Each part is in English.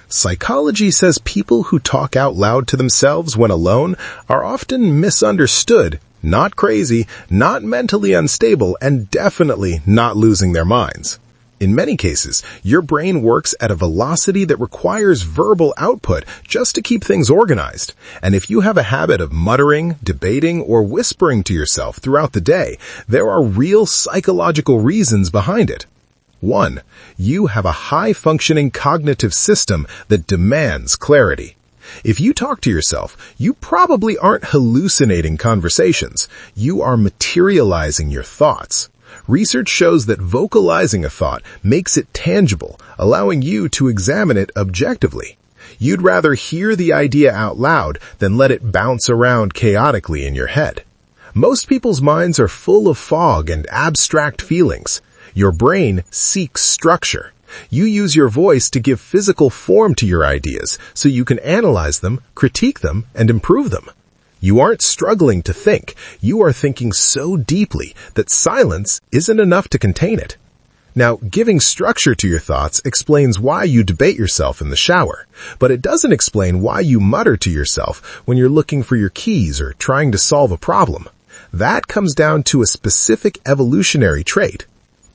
Psychology says people who talk out loud to themselves when alone are often misunderstood, not crazy, not mentally unstable, and definitely not losing their minds. In many cases, your brain works at a velocity that requires verbal output just to keep things organized. And if you have a habit of muttering, debating, or whispering to yourself throughout the day, there are real psychological reasons behind it. 1. You have a high-functioning cognitive system that demands clarity. If you talk to yourself, you probably aren't hallucinating conversations. You are materializing your thoughts. Research shows that vocalizing a thought makes it tangible, allowing you to examine it objectively. You'd rather hear the idea out loud than let it bounce around chaotically in your head. Most people's minds are full of fog and abstract feelings. Your brain seeks structure. You use your voice to give physical form to your ideas so you can analyze them, critique them, and improve them. You aren't struggling to think. You are thinking so deeply that silence isn't enough to contain it. Now, giving structure to your thoughts explains why you debate yourself in the shower, but it doesn't explain why you mutter to yourself when you're looking for your keys or trying to solve a problem. That comes down to a specific evolutionary trait.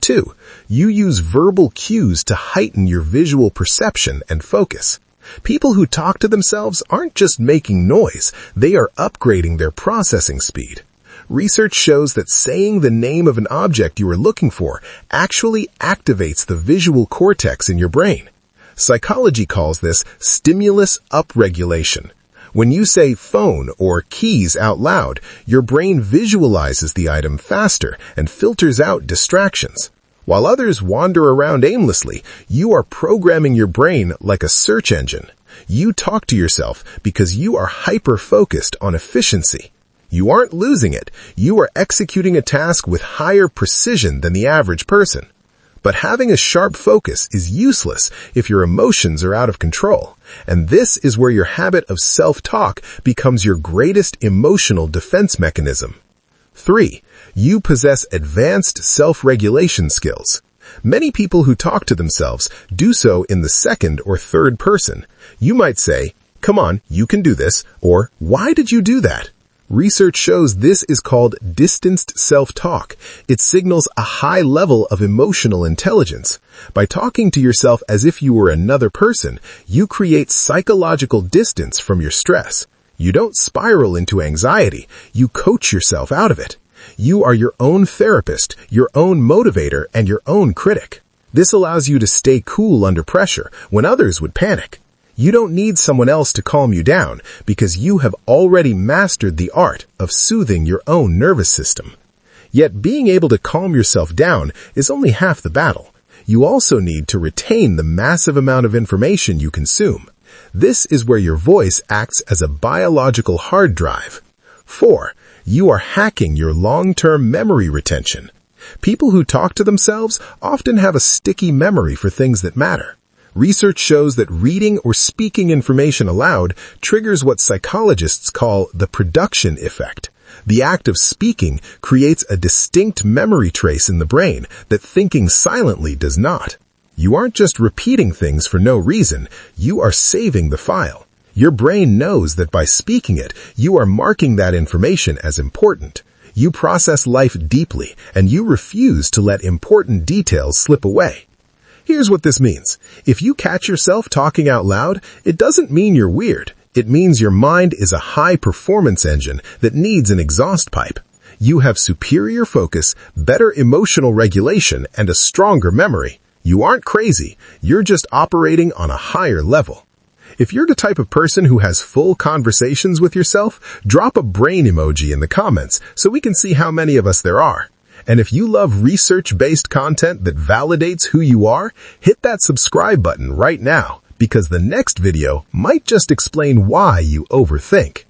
2. You use verbal cues to heighten your visual perception and focus. People who talk to themselves aren't just making noise, they are upgrading their processing speed. Research shows that saying the name of an object you are looking for actually activates the visual cortex in your brain. Psychology calls this stimulus upregulation. When you say phone or keys out loud, your brain visualizes the item faster and filters out distractions. While others wander around aimlessly, you are programming your brain like a search engine. You talk to yourself because you are hyper-focused on efficiency. You aren't losing it. You are executing a task with higher precision than the average person. But having a sharp focus is useless if your emotions are out of control. And this is where your habit of self-talk becomes your greatest emotional defense mechanism. 3. You possess advanced self-regulation skills. Many people who talk to themselves do so in the second or third person. You might say, "Come on, you can do this," or "Why did you do that?" Research shows this is called distanced self-talk. It signals a high level of emotional intelligence. By talking to yourself as if you were another person, you create psychological distance from your stress. You don't spiral into anxiety. You coach yourself out of it. You are your own therapist, your own motivator, and your own critic. This allows you to stay cool under pressure when others would panic. You don't need someone else to calm you down because you have already mastered the art of soothing your own nervous system. Yet being able to calm yourself down is only half the battle. You also need to retain the massive amount of information you consume. This is where your voice acts as a biological hard drive. 4. You are hacking your long-term memory retention. People who talk to themselves often have a sticky memory for things that matter. Research shows that reading or speaking information aloud triggers what psychologists call the production effect. The act of speaking creates a distinct memory trace in the brain that thinking silently does not. You aren't just repeating things for no reason, you are saving the file. Your brain knows that by speaking it, you are marking that information as important. You process life deeply, and you refuse to let important details slip away. Here's what this means. If you catch yourself talking out loud, it doesn't mean you're weird. It means your mind is a high-performance engine that needs an exhaust pipe. You have superior focus, better emotional regulation, and a stronger memory. You aren't crazy. You're just operating on a higher level. If you're the type of person who has full conversations with yourself, drop a brain emoji in the comments so we can see how many of us there are. And if you love research-based content that validates who you are, hit that subscribe button right now, because the next video might just explain why you overthink.